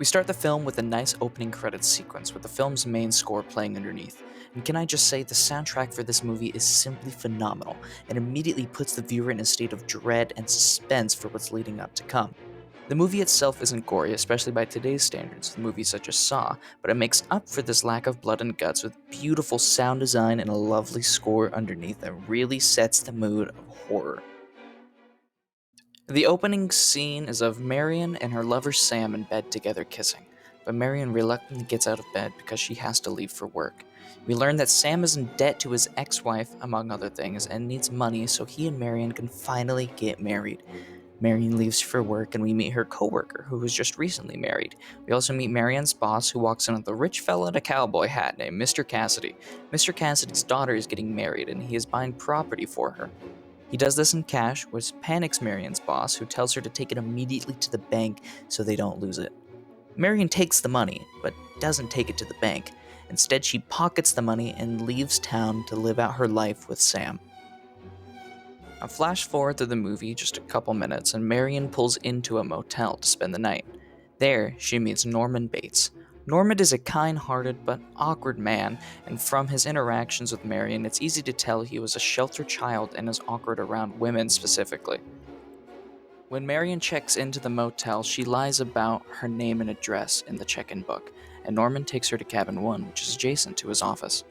We start the film with a nice opening credits sequence with the film's main score playing underneath. And can I just say, the soundtrack for this movie is simply phenomenal and immediately puts the viewer in a state of dread and suspense for what's leading up to come. The movie itself isn't gory, especially by today's standards, with movies such as Saw, but it makes up for this lack of blood and guts with beautiful sound design and a lovely score underneath that really sets the mood of horror. The opening scene is of Marion and her lover Sam in bed together kissing, but Marion reluctantly gets out of bed because she has to leave for work. We learn that Sam is in debt to his ex-wife, among other things, and needs money so he and Marion can finally get married. Marion leaves for work and we meet her coworker, who was just recently married. We also meet Marion's boss, who walks in with a rich fella in a cowboy hat named Mr. Cassidy. Mr. Cassidy's daughter is getting married and he is buying property for her. He does this in cash, which panics Marion's boss, who tells her to take it immediately to the bank so they don't lose it. Marion takes the money, but doesn't take it to the bank. Instead, she pockets the money and leaves town to live out her life with Sam. Now flash forward through the movie just a couple minutes, and Marion pulls into a motel to spend the night. There, she meets Norman Bates. Norman is a kind-hearted but awkward man, and from his interactions with Marion, it's easy to tell he was a sheltered child and is awkward around women specifically. When Marion checks into the motel, she lies about her name and address in the check-in book, and Norman takes her to cabin 1, which is adjacent to his office.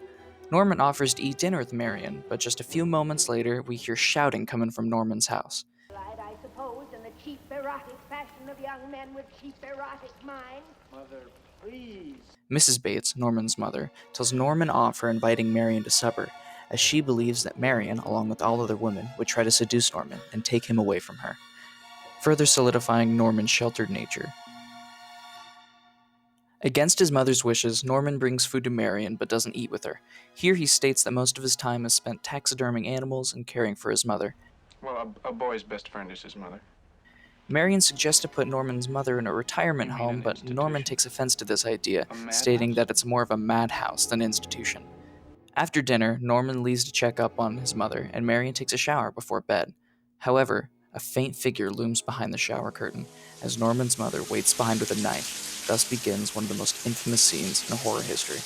Norman offers to eat dinner with Marion, but just a few moments later, we hear shouting coming from Norman's house. I suppose, in the cheap erotic fashion of young men with cheap erotic minds. Mother, please. Mrs. Bates, Norman's mother, tells Norman off for inviting Marion to supper, as she believes that Marion, along with all other women, would try to seduce Norman and take him away from her, further solidifying Norman's sheltered nature. Against his mother's wishes, Norman brings food to Marion but doesn't eat with her. Here he states that most of his time is spent taxiderming animals and caring for his mother. Well, a boy's best friend is his mother. Marion suggests to put Norman's mother in a retirement home, but Norman takes offense to this idea, stating that it's more of a madhouse than institution. After dinner, Norman leaves to check up on his mother, and Marion takes a shower before bed. However, a faint figure looms behind the shower curtain, as Norman's mother waits behind with a knife. Thus begins one of the most infamous scenes in horror history.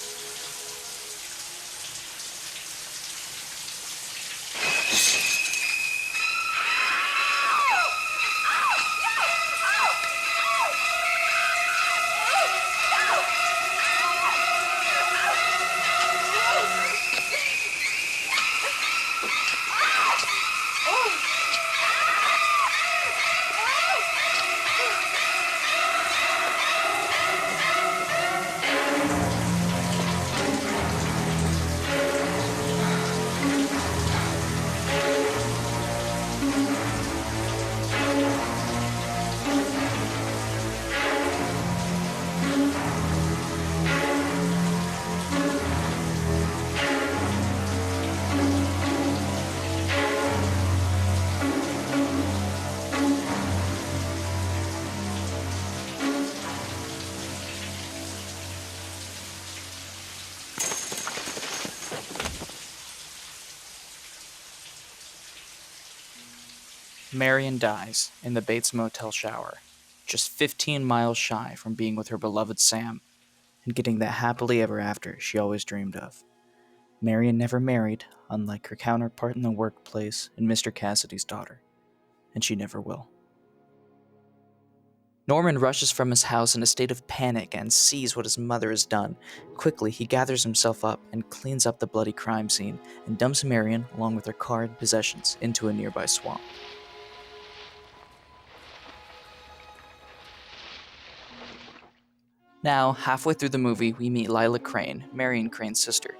Marion dies in the Bates Motel shower, just 15 miles shy from being with her beloved Sam and getting that happily ever after she always dreamed of. Marion never married, unlike her counterpart in the workplace and Mr. Cassidy's daughter, and she never will. Norman rushes from his house in a state of panic and sees what his mother has done. Quickly, he gathers himself up and cleans up the bloody crime scene and dumps Marion, along with her car and possessions, into a nearby swamp. Now, halfway through the movie, we meet Lila Crane, Marion Crane's sister.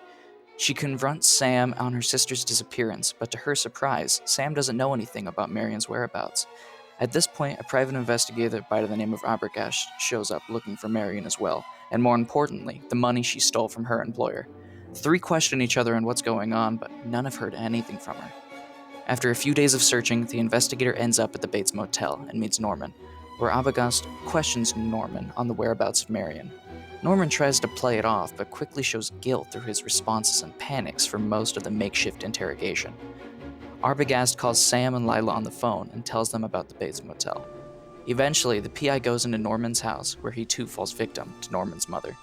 She confronts Sam on her sister's disappearance, but to her surprise, Sam doesn't know anything about Marion's whereabouts. At this point, a private investigator by the name of Arbogast shows up looking for Marion as well, and more importantly, the money she stole from her employer. The three question each other on what's going on, but none have heard anything from her. After a few days of searching, the investigator ends up at the Bates Motel and meets Norman, where Arbogast questions Norman on the whereabouts of Marion. Norman tries to play it off, but quickly shows guilt through his responses and panics for most of the makeshift interrogation. Arbogast calls Sam and Lila on the phone and tells them about the Bates Motel. Eventually, the PI goes into Norman's house, where he too falls victim to Norman's mother.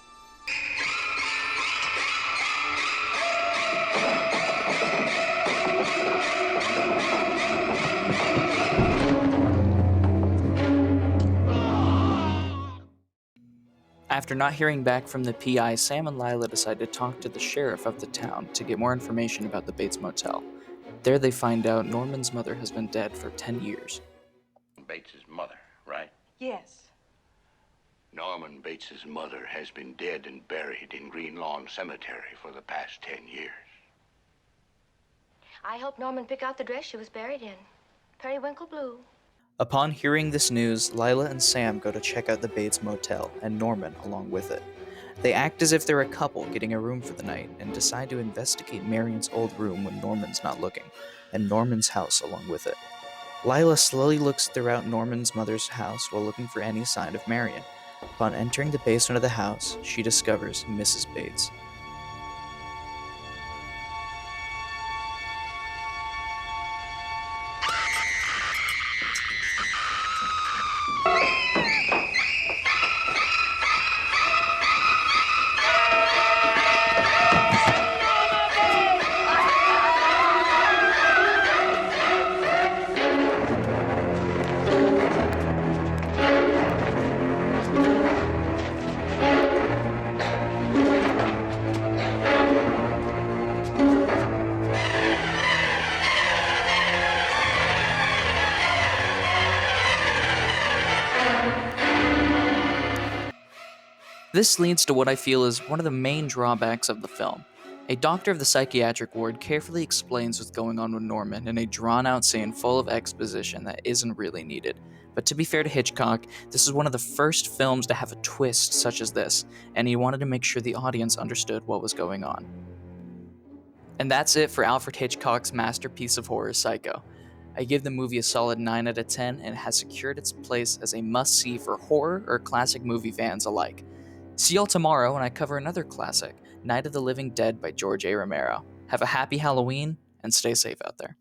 After not hearing back from the PI, Sam and Lila decide to talk to the sheriff of the town to get more information about the Bates Motel. There they find out Norman's mother has been dead for 10 years. Bates's mother, right? Yes. Norman Bates's mother has been dead and buried in Green Lawn Cemetery for the past 10 years. I helped Norman pick out the dress she was buried in. Periwinkle blue. Upon hearing this news, Lila and Sam go to check out the Bates Motel, and Norman along with it. They act as if they're a couple getting a room for the night, and decide to investigate Marion's old room when Norman's not looking, and Norman's house along with it. Lila slowly looks throughout Norman's mother's house while looking for any sign of Marion. Upon entering the basement of the house, she discovers Mrs. Bates. This leads to what I feel is one of the main drawbacks of the film. A doctor of the psychiatric ward carefully explains what's going on with Norman in a drawn-out scene full of exposition that isn't really needed. But to be fair to Hitchcock, this is one of the first films to have a twist such as this, and he wanted to make sure the audience understood what was going on. And that's it for Alfred Hitchcock's masterpiece of horror, Psycho. I give the movie a solid 9 out of 10, and it has secured its place as a must-see for horror or classic movie fans alike. See y'all tomorrow when I cover another classic, Night of the Living Dead by George A. Romero. Have a happy Halloween, and stay safe out there.